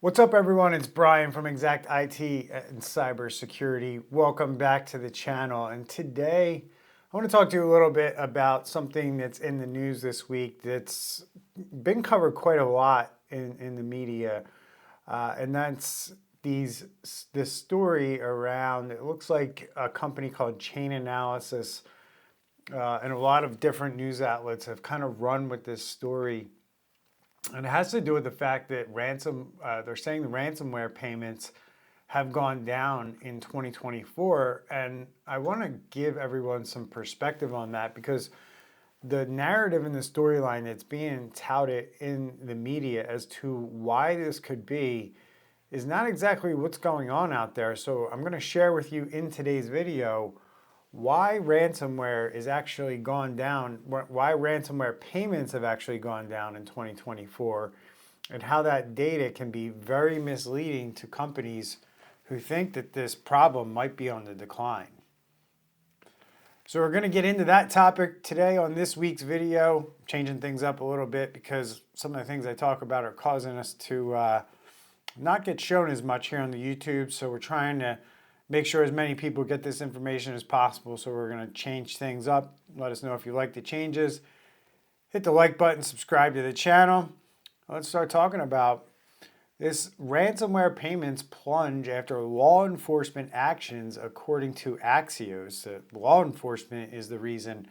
What's up, everyone? It's Brian from Exact IT and Cybersecurity. Welcome back to the channel. And today, I want to talk to you a little bit about something that's in the news this week that's been covered quite a lot in the media. And that's this story around, it looks like a company called Chainalysis, and a lot of different news outlets have kind of run with this story. And it has to do with the fact that they're saying the ransomware payments have gone down in 2024. And I want to give everyone some perspective on that because the narrative and the storyline that's being touted in the media as to why this could be is not exactly what's going on out there. So I'm going to share with you in today's video why ransomware is actually gone down, why ransomware payments have actually gone down in 2024, and how that data can be very misleading to companies who think that this problem might be on the decline. So we're going to get into that topic today on this week's video, changing things up a little bit because some of the things I talk about are causing us to not get shown as much here on the YouTube. So we're trying to make sure as many people get this information as possible. So we're going to change things up. Let us know if you like the changes. Hit the like button, subscribe to the channel. Let's start talking about this. Ransomware payments plunge after law enforcement actions, according to Axios. Law enforcement is the reason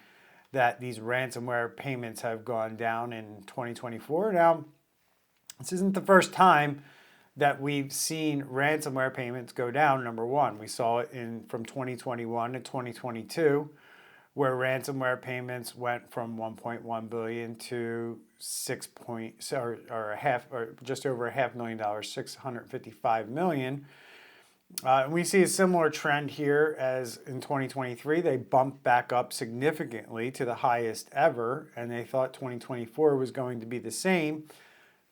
that these ransomware payments have gone down in 2024. Now, this isn't the first time that we've seen ransomware payments go down. Number one, we saw it from 2021 to 2022, where ransomware payments went from 1.1 billion to just over $500,000, $655 million. And we see a similar trend here as in 2023. They bumped back up significantly to the highest ever, and they thought 2024 was going to be the same.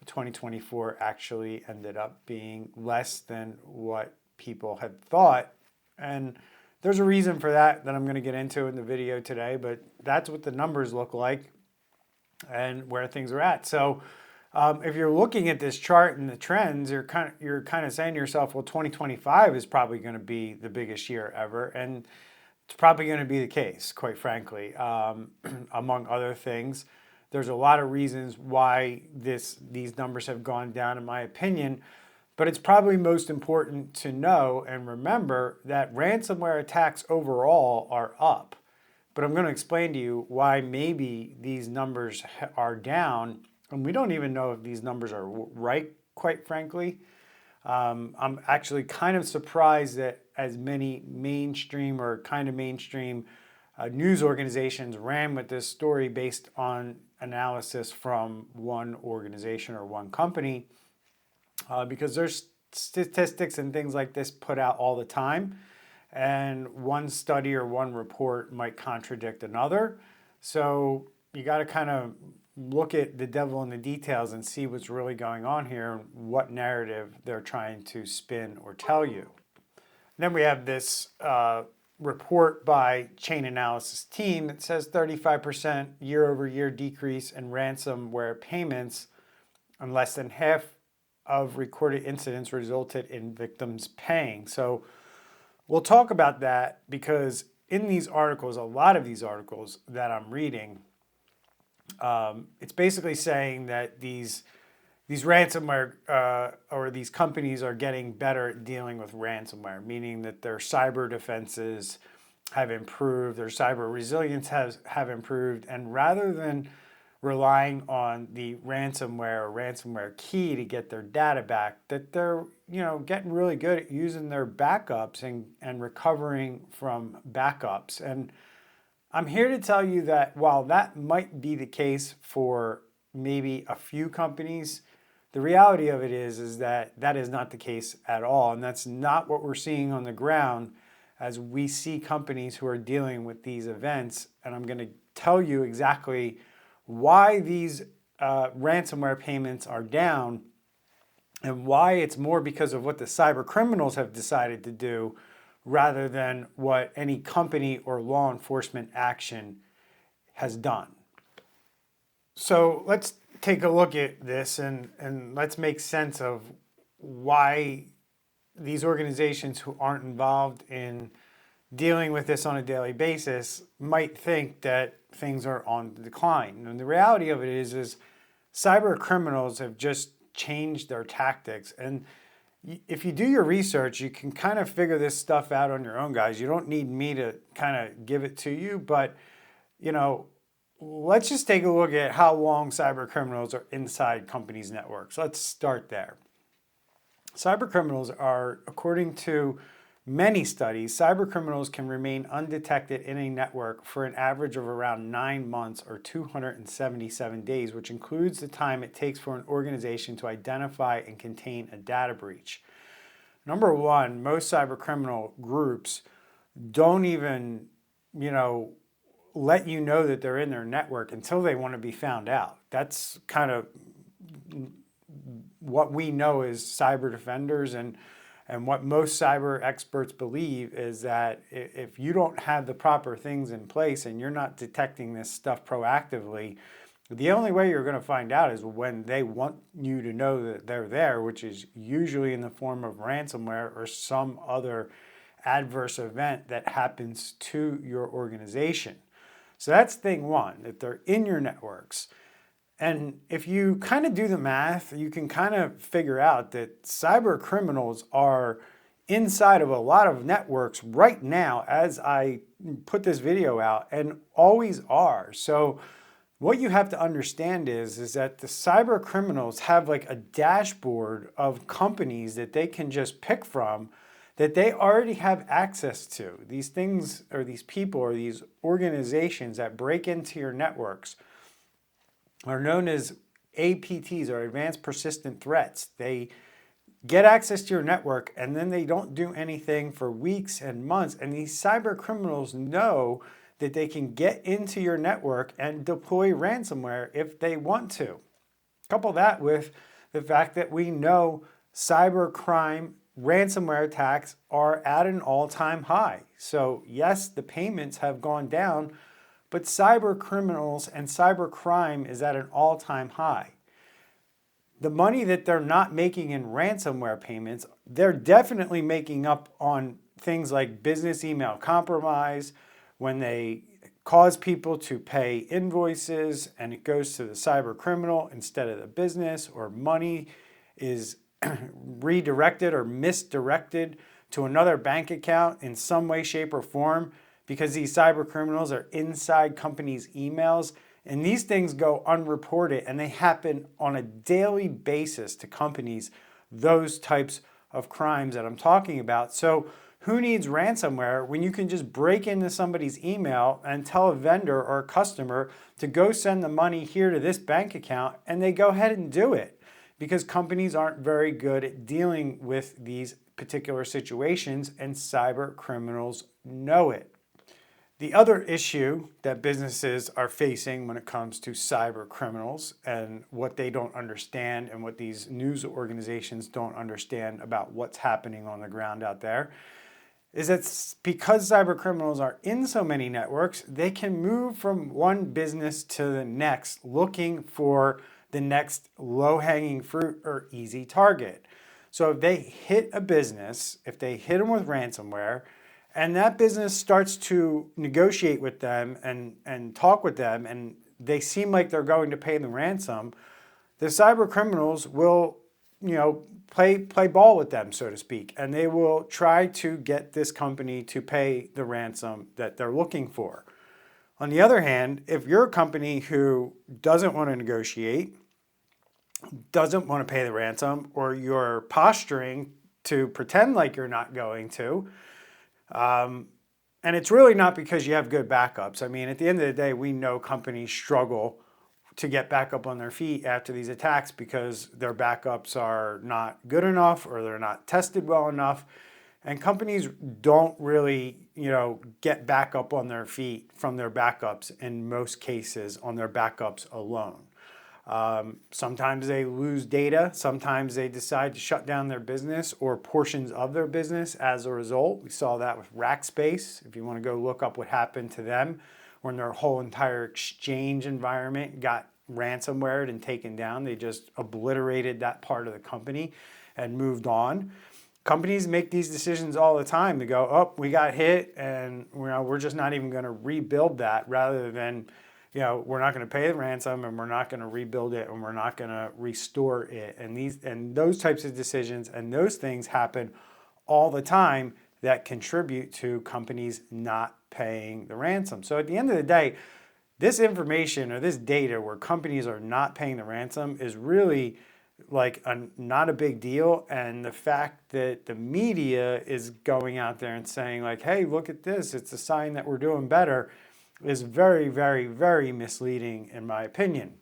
2024 actually ended up being less than what people had thought. And there's a reason for that I'm going to get into in the video today, but that's what the numbers look like and where things are at. So if you're looking at this chart and the trends, you're kind of saying to yourself, well, 2025 is probably going to be the biggest year ever. And it's probably going to be the case, quite frankly, among other things. There's a lot of reasons why these numbers have gone down, in my opinion, but it's probably most important to know and remember that ransomware attacks overall are up. But I'm going to explain to you why maybe these numbers are down, and we don't even know if these numbers are right, quite frankly. I'm actually kind of surprised that as many mainstream news organizations ran with this story based on analysis from one organization or one company, because there's statistics and things like this put out all the time, and one study or one report might contradict another. So you got to kind of look at the devil in the details and see what's really going on here and what narrative they're trying to spin or tell you. Then we have this report by Chainalysis team that says 35% year-over-year decrease in ransomware payments, and less than half of recorded incidents resulted in victims paying. So we'll talk about that because in these articles, a lot of these articles that I'm reading, it's basically saying that these ransomware or these companies are getting better at dealing with ransomware, meaning that their cyber defenses have improved, their cyber resilience have improved, and rather than relying on the ransomware or ransomware key to get their data back, that they're getting really good at using their backups and recovering from backups. And I'm here to tell you that while that might be the case for maybe a few companies, the reality of it is that that is not the case at all. And that's not what we're seeing on the ground as we see companies who are dealing with these events. And I'm going to tell you exactly why these ransomware payments are down and why it's more because of what the cybercriminals have decided to do rather than what any company or law enforcement action has done. So let's take a look at this and let's make sense of why these organizations who aren't involved in dealing with this on a daily basis might think that things are on the decline. And the reality of it is cyber criminals have just changed their tactics. And if you do your research, you can kind of figure this stuff out on your own, guys. You don't need me to kind of give it to you, but let's just take a look at how long cyber criminals are inside companies' networks. Let's start there. Cyber criminals are, according to many studies, cyber criminals can remain undetected in a network for an average of around 9 months or 277 days, which includes the time it takes for an organization to identify and contain a data breach. Number one, most cyber criminal groups don't even, let you know that they're in their network until they want to be found out. That's kind of what we know as cyber defenders, and what most cyber experts believe is that if you don't have the proper things in place and you're not detecting this stuff proactively, the only way you're going to find out is when they want you to know that they're there, which is usually in the form of ransomware or some other adverse event that happens to your organization. So that's thing one, that they're in your networks. And if you kind of do the math, you can kind of figure out that cyber criminals are inside of a lot of networks right now as I put this video out, and always are. So what you have to understand is that the cyber criminals have like a dashboard of companies that they can just pick from that they already have access to. These things, or these people, or these organizations that break into your networks are known as APTs, or Advanced Persistent Threats. They get access to your network and then they don't do anything for weeks and months. And these cyber criminals know that they can get into your network and deploy ransomware if they want to. Couple that with the fact that we know cyber crime ransomware attacks are at an all-time high. So yes, the payments have gone down, but cyber criminals and cyber crime is at an all-time high. The money that they're not making in ransomware payments, they're definitely making up on things like business email compromise, when they cause people to pay invoices and it goes to the cyber criminal instead of the business, or money is redirected or misdirected to another bank account in some way, shape, or form, because these cyber criminals are inside companies' emails. And these things go unreported, and they happen on a daily basis to companies, those types of crimes that I'm talking about. So who needs ransomware when you can just break into somebody's email and tell a vendor or a customer to go send the money here to this bank account, and they go ahead and do it? Because companies aren't very good at dealing with these particular situations, and cyber criminals know it. The other issue that businesses are facing when it comes to cyber criminals, and what they don't understand, and what these news organizations don't understand about what's happening on the ground out there, is that because cyber criminals are in so many networks, they can move from one business to the next looking for the next low-hanging fruit or easy target. So if they hit a business, if they hit them with ransomware, and that business starts to negotiate with them and talk with them, and they seem like they're going to pay the ransom, the cyber criminals will, play ball with them, so to speak, and they will try to get this company to pay the ransom that they're looking for. On the other hand, if you're a company who doesn't want to negotiate, doesn't want to pay the ransom, or you're posturing to pretend like you're not going to, and it's really not because you have good backups. I mean, at the end of the day, we know companies struggle to get back up on their feet after these attacks because their backups are not good enough, or they're not tested well enough. And companies don't really, get back up on their feet from their backups, in most cases, on their backups alone. Sometimes they lose data. Sometimes they decide to shut down their business or portions of their business as a result. We saw that with Rackspace. If you want to go look up what happened to them when their whole entire exchange environment got ransomware and taken down. They just obliterated that part of the company and moved on. Companies make these decisions all the time to go, oh, we got hit and we're just not even going to rebuild that, rather than, we're not going to pay the ransom and we're not going to rebuild it and we're not going to restore it. And those types of decisions and those things happen all the time that contribute to companies not paying the ransom. So at the end of the day, this information or this data where companies are not paying the ransom is really like not a big deal. And the fact that the media is going out there and saying like, hey, look at this, it's a sign that we're doing better, is very, very, very misleading in my opinion.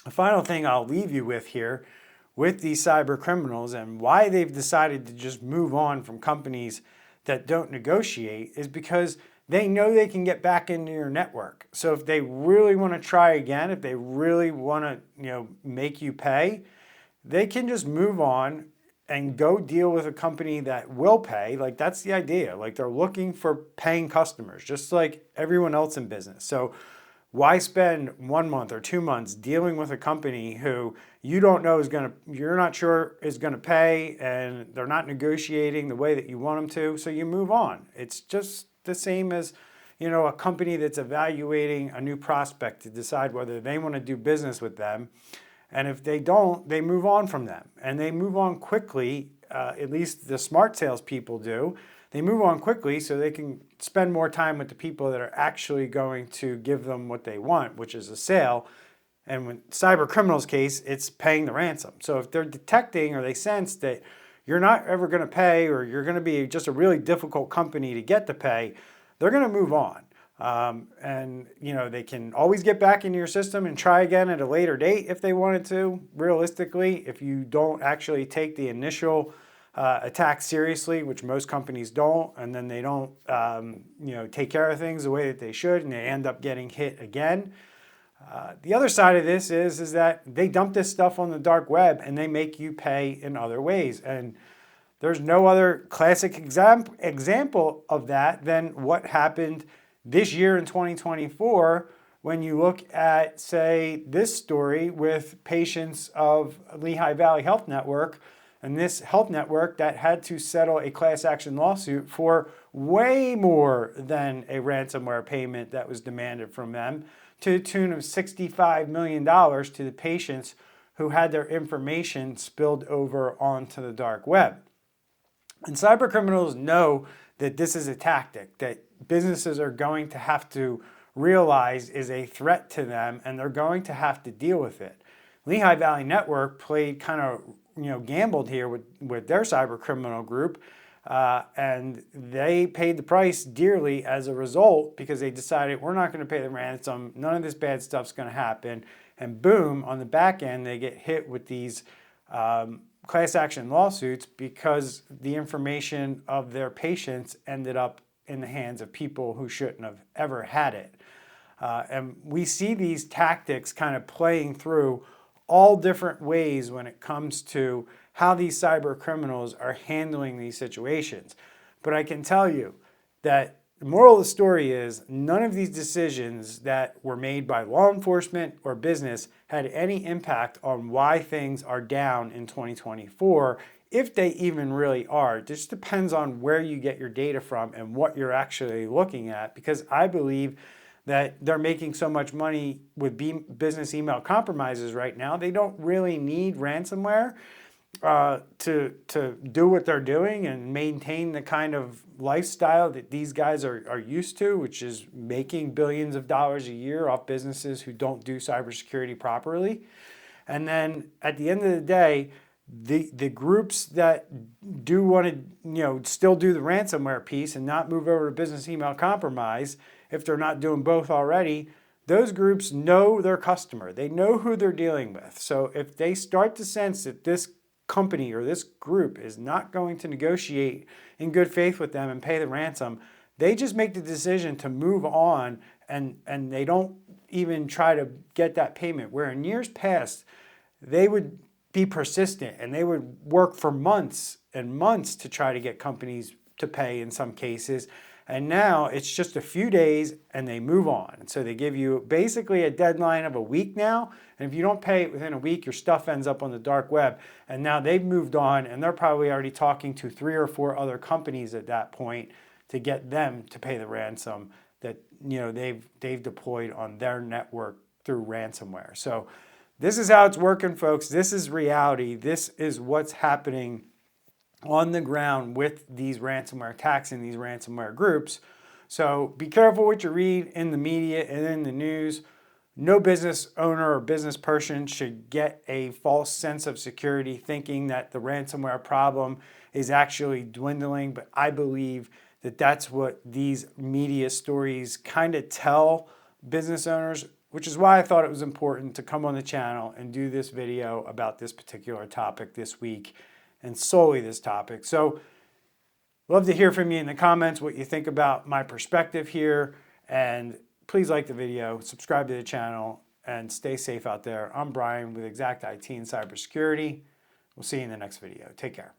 The final thing I'll leave you with here with these cyber criminals and why they've decided to just move on from companies that don't negotiate is because they know they can get back into your network. So if they really want to try again, if they really want to, make you pay, they can just move on and go deal with a company that will pay. Like, that's the idea. Like, they're looking for paying customers, just like everyone else in business. So why spend 1 month or 2 months dealing with a company who you don't know you're not sure is going to pay, and they're not negotiating the way that you want them to, so you move on. It's just the same as, a company that's evaluating a new prospect to decide whether they want to do business with them. And if they don't, they move on from them. And they move on quickly, at least the smart salespeople do. They move on quickly so they can spend more time with the people that are actually going to give them what they want, which is a sale. And when cyber criminals case, it's paying the ransom. So if they're detecting or they sense that you're not ever going to pay, or you're going to be just a really difficult company to get to pay, they're going to move on. They can always get back into your system and try again at a later date if they wanted to. Realistically, if you don't actually take the initial attack seriously, which most companies don't, and then they don't, take care of things the way that they should, and they end up getting hit again. The other side of this is that they dump this stuff on the dark web and they make you pay in other ways. And there's no other classic example of that than what happened this year in 2024 when you look at, say, this story with patients of Lehigh Valley Health Network, and this health network that had to settle a class action lawsuit for way more than a ransomware payment that was demanded from them, to the tune of $65 million to the patients who had their information spilled over onto the dark web. And cyber criminals know that this is a tactic that businesses are going to have to realize is a threat to them, and they're going to have to deal with it. Lehigh Valley Network played kind of, gambled here with their cyber criminal group, and they paid the price dearly as a result, because they decided we're not going to pay the ransom, none of this bad stuff's going to happen, and boom, on the back end they get hit with these class action lawsuits because the information of their patients ended up in the hands of people who shouldn't have ever had it. And we see these tactics kind of playing through all different ways when it comes to how these cyber criminals are handling these situations. But I can tell you that the moral of the story is none of these decisions that were made by law enforcement or business had any impact on why things are down in 2024, if they even really are. It just depends on where you get your data from and what you're actually looking at, because I believe that they're making so much money with business email compromises right now. They don't really need ransomware to do what they're doing and maintain the kind of lifestyle that these guys are used to, which is making billions of dollars a year off businesses who don't do cybersecurity properly. And then at the end of the day, the groups that do want to still do the ransomware piece and not move over to business email compromise, if they're not doing both already, those groups know their customer. They know who they're dealing with. So if they start to sense that this company or this group is not going to negotiate in good faith with them and pay the ransom, they just make the decision to move on, and they don't even try to get that payment. Where in years past, they would be persistent and they would work for months and months to try to get companies to pay in some cases. And now it's just a few days and they move on. And so they give you basically a deadline of a week now. And if you don't pay it within a week, your stuff ends up on the dark web. And now they've moved on and they're probably already talking to 3 or 4 other companies at that point to get them to pay the ransom that they've deployed on their network through ransomware. So this is how it's working, folks. This is reality. This is what's happening on the ground with these ransomware attacks and these ransomware groups. So be careful what you read in the media and in the news. No business owner or business person should get a false sense of security thinking that the ransomware problem is actually dwindling. But I believe that that's what these media stories kind of tell business owners, which is why I thought it was important to come on the channel and do this video about this particular topic this week, and solely this topic. So love to hear from you in the comments what you think about my perspective here, and please like the video, subscribe to the channel, and stay safe out there. I'm Brian with Exact IT and Cybersecurity. We'll see you in the next video. Take care.